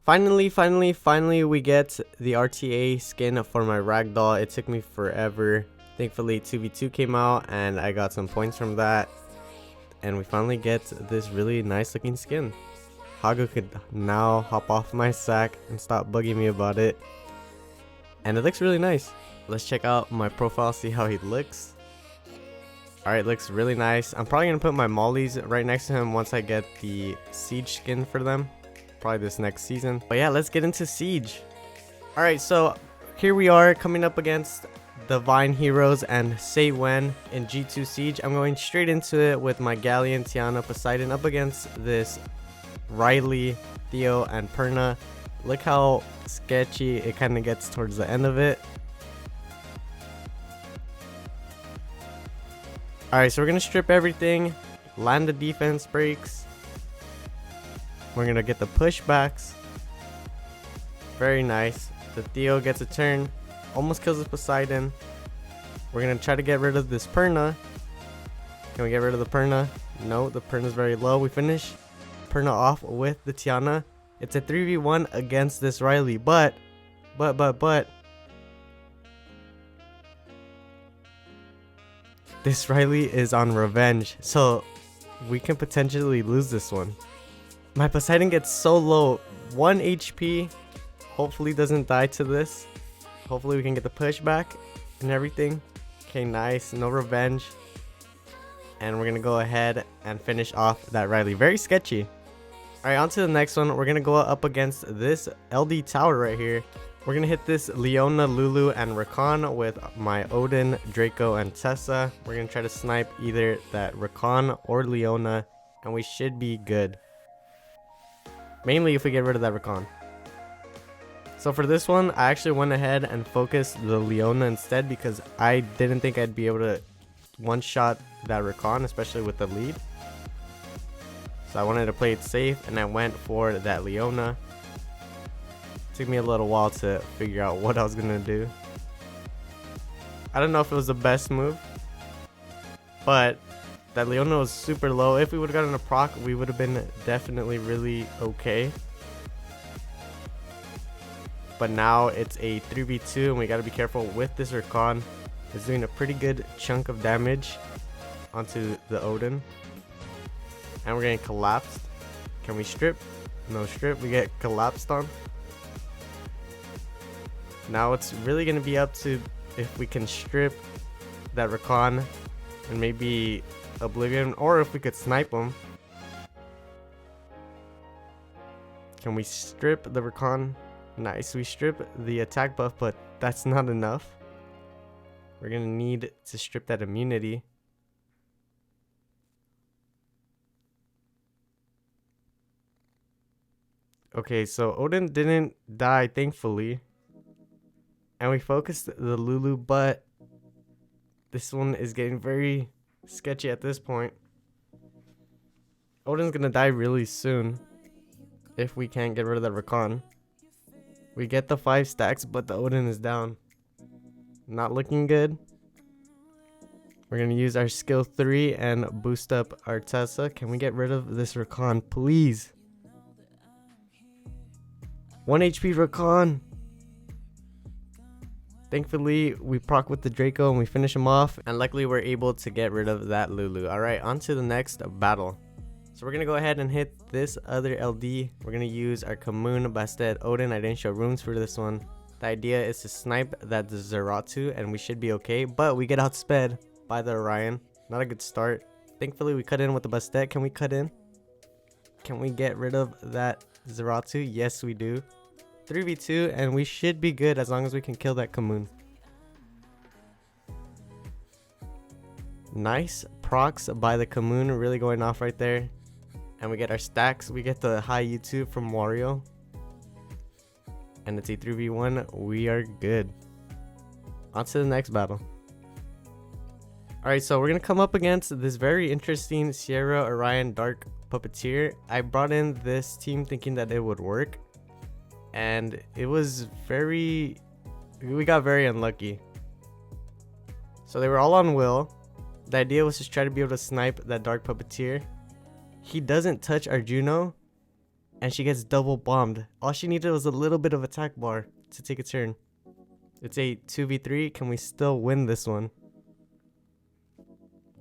Finally, we get the RTA skin for my Ragdoll. It took me forever. Thankfully, 2v2 came out and I got some points from that. And we finally get this really nice looking skin. Hago could now hop off my sack and stop bugging me about it. And it looks really nice. Let's check out my profile, see how he looks. Alright, looks really nice. I'm probably going to put my mollies right next to him once I get the siege skin for them. Probably this next season. But yeah, let's get into siege. Alright, so here we are coming up against Divine Heroes and Say When in G2 Siege. I'm going straight into it with my Galleon, Tiana, Poseidon up against this Riley, Theo, and Perna. Look how sketchy it kind of gets towards the end of it. Alright, so we're going to strip everything, land the defense breaks. We're going to get the pushbacks. Very nice. The Theo gets a turn. Almost kills the Poseidon. We're going to try to get rid of this Perna. Can we get rid of the Perna? No, the Perna is very low. We finish Perna off with the Tiana. It's a 3v1 against this Riley. But. This Riley is on revenge. So we can potentially lose this one. My Poseidon gets so low. 1 HP. Hopefully doesn't die to this. Hopefully we can get the pushback and everything. Okay, nice. No revenge. And we're going to go ahead and finish off that Riley. Very sketchy. Alright, on to the next one. We're going to go up against this LD tower right here. We're going to hit this Leona, Lulu, and Rakan with my Odin, Draco, and Tessa. We're going to try to snipe either that Rakan or Leona. And we should be good. Mainly if we get rid of that Rakan. So for this one, I actually went ahead and focused the Leona instead because I didn't think I'd be able to one-shot that Rakan, especially with the lead. So I wanted to play it safe and I went for that Leona. Took me a little while to figure out what I was going to do. I don't know if it was the best move, but that Leona was super low. If we would have gotten a proc, we would have been definitely really okay. But now it's a 3v2 and we got to be careful with this Rakan. It's doing a pretty good chunk of damage onto the Odin. And we're getting collapsed. Can we strip? No strip. We get collapsed on. Now it's really going to be up to if we can strip that Rakan and maybe Oblivion, or if we could snipe him. Can we strip the Rakan? Nice, we strip the attack buff, but that's not enough. We're gonna need to strip that immunity. Okay, so Odin didn't die, thankfully. And we focused the Lulu, but this one is getting very sketchy at this point. Odin's gonna die really soon if we can't get rid of that Rakan. We get the 5 stacks, but the Odin is down. Not looking good. We're going to use our skill 3 and boost up our Tessa. Can we get rid of this Rakan, please? 1 HP Rakan. Thankfully, we proc with the Draco and we finish him off. And luckily, we're able to get rid of that Lulu. Alright, on to the next battle. So we're going to go ahead and hit this other LD. We're going to use our Kamun, Bastet, Odin. I didn't show runes for this one. The idea is to snipe that Zeratu and we should be okay. But we get outsped by the Orion. Not a good start. Thankfully, we cut in with the Bastet. Can we cut in? Can we get rid of that Zeratu? Yes, we do. 3v2 and we should be good as long as we can kill that Kamun. Nice procs by the Kamun. Really going off right there. And we get our stacks. We get the high YouTube from Wario. And it's a 3v1. We are good. On to the next battle. Alright, so we're going to come up against this very interesting Sierra Orion Dark Puppeteer. I brought in this team thinking that it would work. And it was we got very unlucky. So they were all on Will. The idea was to try to be able to snipe that Dark Puppeteer. He doesn't touch our Juno. and she gets double bombed. All she needed was a little bit of attack bar to take a turn. It's a 2v3. Can we still win this one?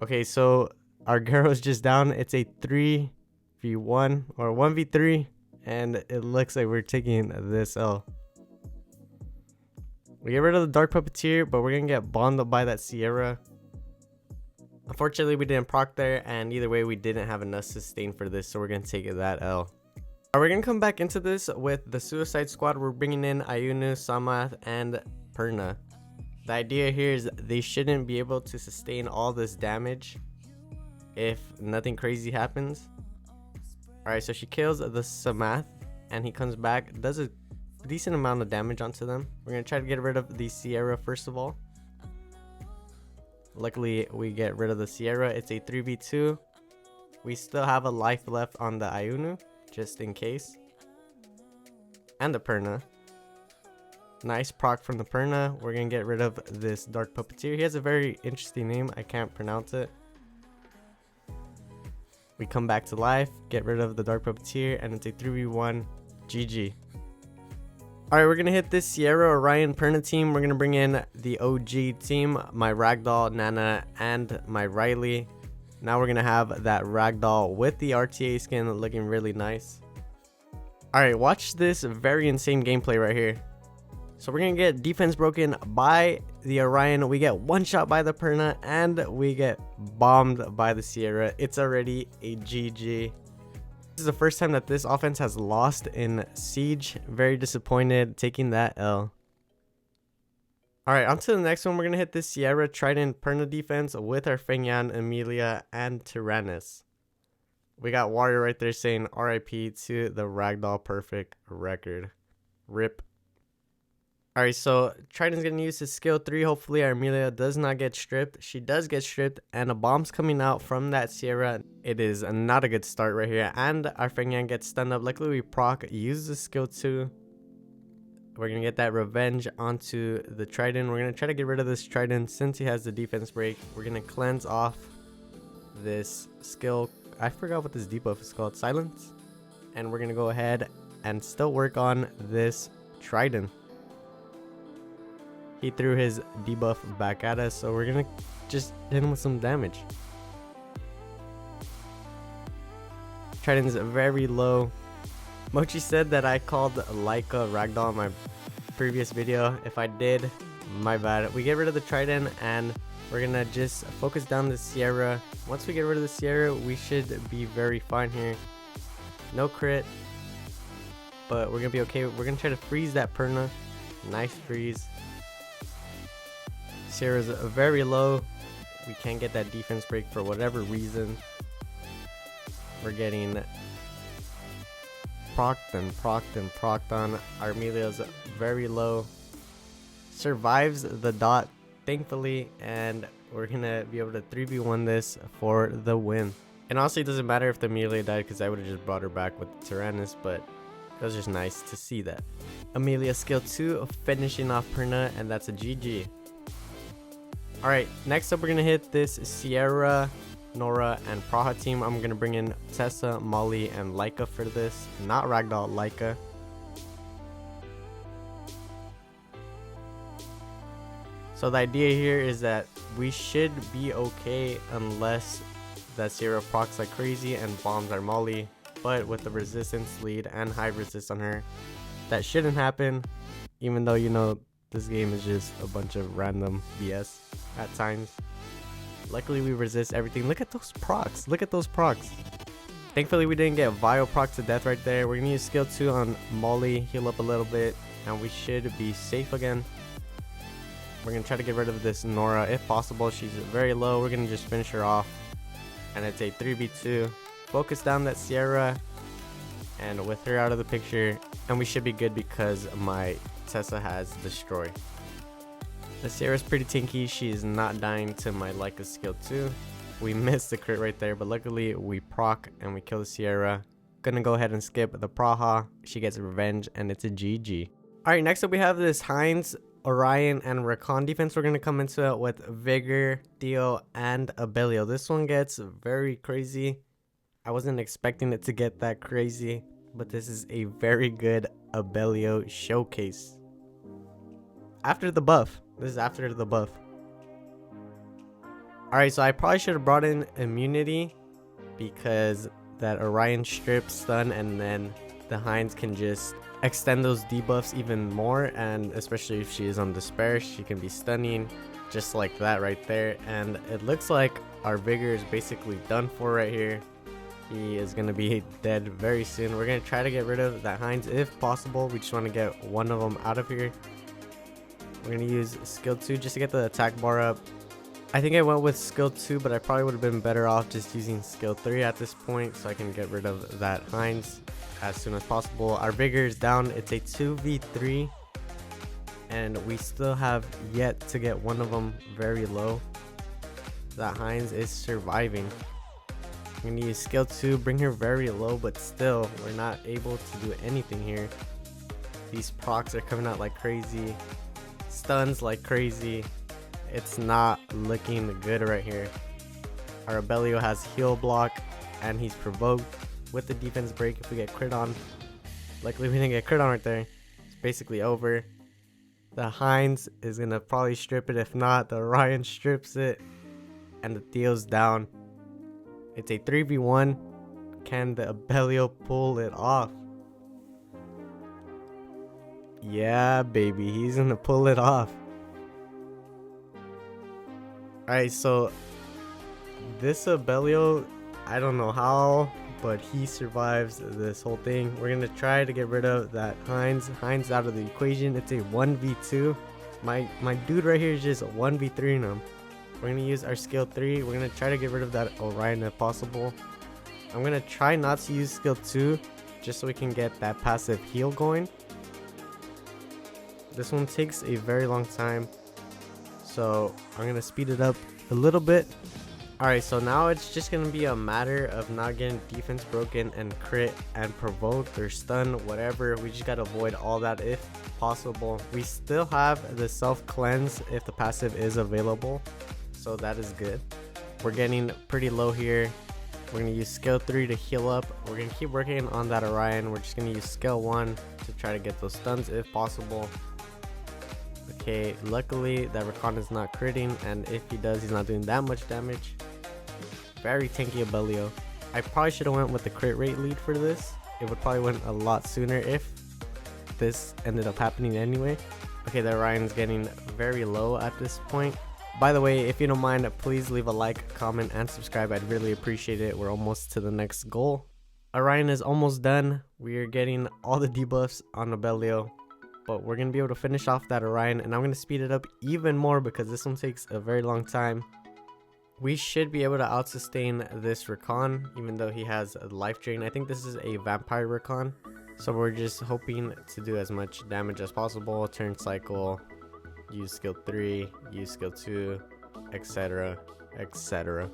Okay, so our girl's just down. It's a 3v1 or 1v3, and it looks like we're taking this L. We get rid of the Dark Puppeteer, but we're gonna get bombed up by that Sierra. Unfortunately, we didn't proc there, and either way, we didn't have enough sustain for this, so we're gonna take that L. Alright, we're gonna come back into this with the Suicide Squad. We're bringing in Ayunu, Samath, and Perna. The idea here is they shouldn't be able to sustain all this damage if nothing crazy happens. Alright, so she kills the Samath, and he comes back, does a decent amount of damage onto them. We're gonna try to get rid of the Sierra first of all. Luckily, we get rid of the Sierra. It's a 3v2. We still have a life left on the Ayunu, just in case. And the Perna. Nice proc from the Perna. We're gonna get rid of this Dark Puppeteer. He has a very interesting name. I can't pronounce it. We come back to life, get rid of the Dark Puppeteer, and it's a 3v1 GG. Alright, we're gonna hit this Sierra Orion Perna team. We're gonna bring in the OG team, my Ragdoll, Nana, and my Riley. Now we're gonna have that Ragdoll with the RTA skin looking really nice. Alright, watch this very insane gameplay right here. So we're gonna get defense broken by the Orion. We get one shot by the Perna, and we get bombed by the Sierra. It's already a GG. This is the first time that this offense has lost in Siege. Very disappointed taking that L. Alright, on to the next one. We're going to hit this Sierra Trident Perna defense with our Fengyan, Amelia, and Tyrannus. We got Warrior right there saying RIP to the Ragdoll Perfect record. RIP. Alright, so Trident's going to use his skill 3. Hopefully our Amelia does not get stripped. She does get stripped, and a bomb's coming out from that Sierra. It is not a good start right here, and our Fengyan gets stunned up. Luckily we proc, use the skill 2. We're going to get that revenge onto the Trident. We're going to try to get rid of this Trident since he has the defense break. We're going to cleanse off this skill. I forgot what this debuff is called. Silence. And we're going to go ahead and still work on this Trident. He threw his debuff back at us, so we're gonna just hit him with some damage. Trident's very low. Mochi said that I called Leica Ragdoll in my previous video. If I did, my bad. We get rid of the Trident, and we're gonna just focus down the Sierra. Once we get rid of the Sierra, we should be very fine here. No crit, but we're gonna be okay. We're gonna try to freeze that Perna. Nice freeze. Sierra's very low. We can't get that defense break for whatever reason. We're getting procced and procced and procced on. Our Amelia's very low. Survives the dot, thankfully, and we're gonna be able to 3v1 this for the win. And honestly, it doesn't matter if the Amelia died, because I would have just brought her back with Tyrannus, but it was just nice to see that. Amelia skill 2, finishing off Perna, and that's a GG. Alright, next up we're going to hit this Sierra, Nora, and Praha team. I'm going to bring in Tessa, Molly, and Leica for this. Not Ragdoll, Leica. So the idea here is that we should be okay unless that Sierra procs like crazy and bombs our Molly. But with the resistance lead and high resist on her, that shouldn't happen. Even though, you know, this game is just a bunch of random BS at times. Luckily we resist everything. Look at those procs. Look at those procs. Thankfully we didn't get Vile proc to death right there. We're gonna use skill 2 on Molly, heal up a little bit, and we should be safe again. We're gonna try to get rid of this Nora if possible. She's very low. We're gonna just finish her off, and it's a 3v2. Focus down that Sierra, and with her out of the picture, and we should be good because my Tessa has Destroy. The Sierra's pretty tinky. She's not dying to my Leica skill 2. We missed the crit right there, but luckily we proc and we kill the Sierra. Gonna go ahead and skip the Praha. She gets revenge, and it's a GG. Alright, next up we have this Heinz, Orion, and Rakan defense. We're gonna come into it with Vigor, Theo, and Abellio. This one gets very crazy. I wasn't expecting it to get that crazy, but this is a very good Abellio showcase. After the buff. This is after the buff. Alright, so I probably should have brought in immunity because that Orion strip stun, and then the Heinz can just extend those debuffs even more, and especially if she is on despair, she can be stunning just like that right there. And it looks like our Vigor is basically done for right here. He is going to be dead very soon. We're going to try to get rid of that Heinz if possible. We just want to get one of them out of here. We're going to use skill 2 just to get the attack bar up. I think I went with skill 2, but I probably would have been better off just using skill 3 at this point, so I can get rid of that Heinz as soon as possible. Our Vigor is down. It's a 2v3, and we still have yet to get one of them very low. That Heinz is surviving. I'm going to use skill 2, bring her very low, but still, we're not able to do anything here. These procs are coming out like crazy. Stuns like crazy. It's not looking good right here. Our Abellio has heal block, and he's provoked with the defense break if we get crit on. Luckily we didn't get crit on right there. It's basically over. The Heinz is gonna probably strip it. If not, the Orion strips it, and the Theo's down. It's a 3v1. Can the Abellio pull it off? Yeah, baby, he's gonna pull it off. Alright, so this Abellio, I don't know how, but he survives this whole thing. We're going to try to get rid of that Heinz. Heinz out of the equation. It's a 1v2. My dude right here is just 1v3 him. We're going to use our skill 3. We're going to try to get rid of that Orion if possible. I'm going to try not to use skill 2 just so we can get that passive heal going. This one takes a very long time, so I'm going to speed it up a little bit. Alright, so now it's just going to be a matter of not getting defense broken and crit and provoke or stun, whatever. We just got to avoid all that if possible. We still have the self cleanse if the passive is available, so that is good. We're getting pretty low here. We're going to use skill 3 to heal up. We're going to keep working on that Orion. We're just going to use skill 1 to try to get those stuns if possible. Okay, luckily that Rakan is not critting, and if he does, he's not doing that much damage. Very tanky Abellio. I probably should have went with the crit rate lead for this. It would probably went a lot sooner if this ended up happening anyway. Okay, the Orion's getting very low at this point. By the way, if you don't mind, please leave a like, comment, and subscribe. I'd really appreciate it. We're almost to the next goal. Orion is almost done. We are getting all the debuffs on Abellio, but we're going to be able to finish off that Orion, and I'm going to speed it up even more because this one takes a very long time. We should be able to out-sustain this Rakan, even though he has a life drain. I think this is a vampire Rakan, so we're just hoping to do as much damage as possible. Turn cycle, use skill 3, use skill 2, etc, etc.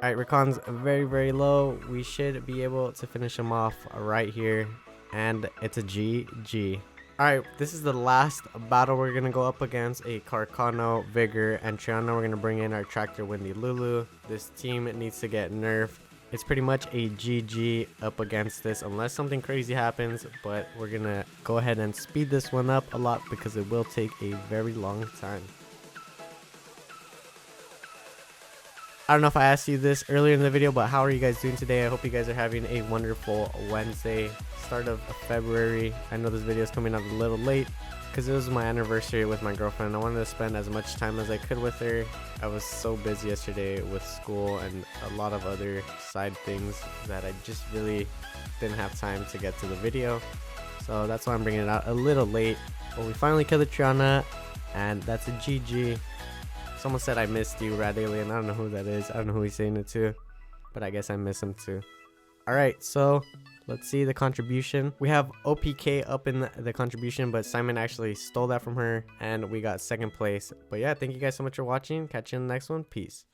Alright, Rakan's very low. We should be able to finish him off right here, and it's a GG. Alright, this is the last battle. We're going to go up against a Carcano, Vigor, and Triana. We're going to bring in our Tractor Windy Lulu. This team needs to get nerfed. It's pretty much a GG up against this unless something crazy happens, but we're going to go ahead and speed this one up a lot because it will take a very long time. I don't know if I asked you this earlier in the video, but how are you guys doing today? I hope you guys are having a wonderful Wednesday, start of February. I know this video is coming out a little late because it was my anniversary with my girlfriend. I wanted to spend as much time as I could with her. I was so busy yesterday with school and a lot of other side things that I just really didn't have time to get to the video. So that's why I'm bringing it out a little late. But we finally killed the Triana, and that's a GG. Someone said I missed you, Rad Alien. I don't know who that is. I don't know who he's saying it to, but I guess I miss him too. Alright, so let's see the contribution. We have OPK up in the contribution, but Simon actually stole that from her, and we got second place. But yeah, thank you guys so much for watching. Catch you in the next one. Peace.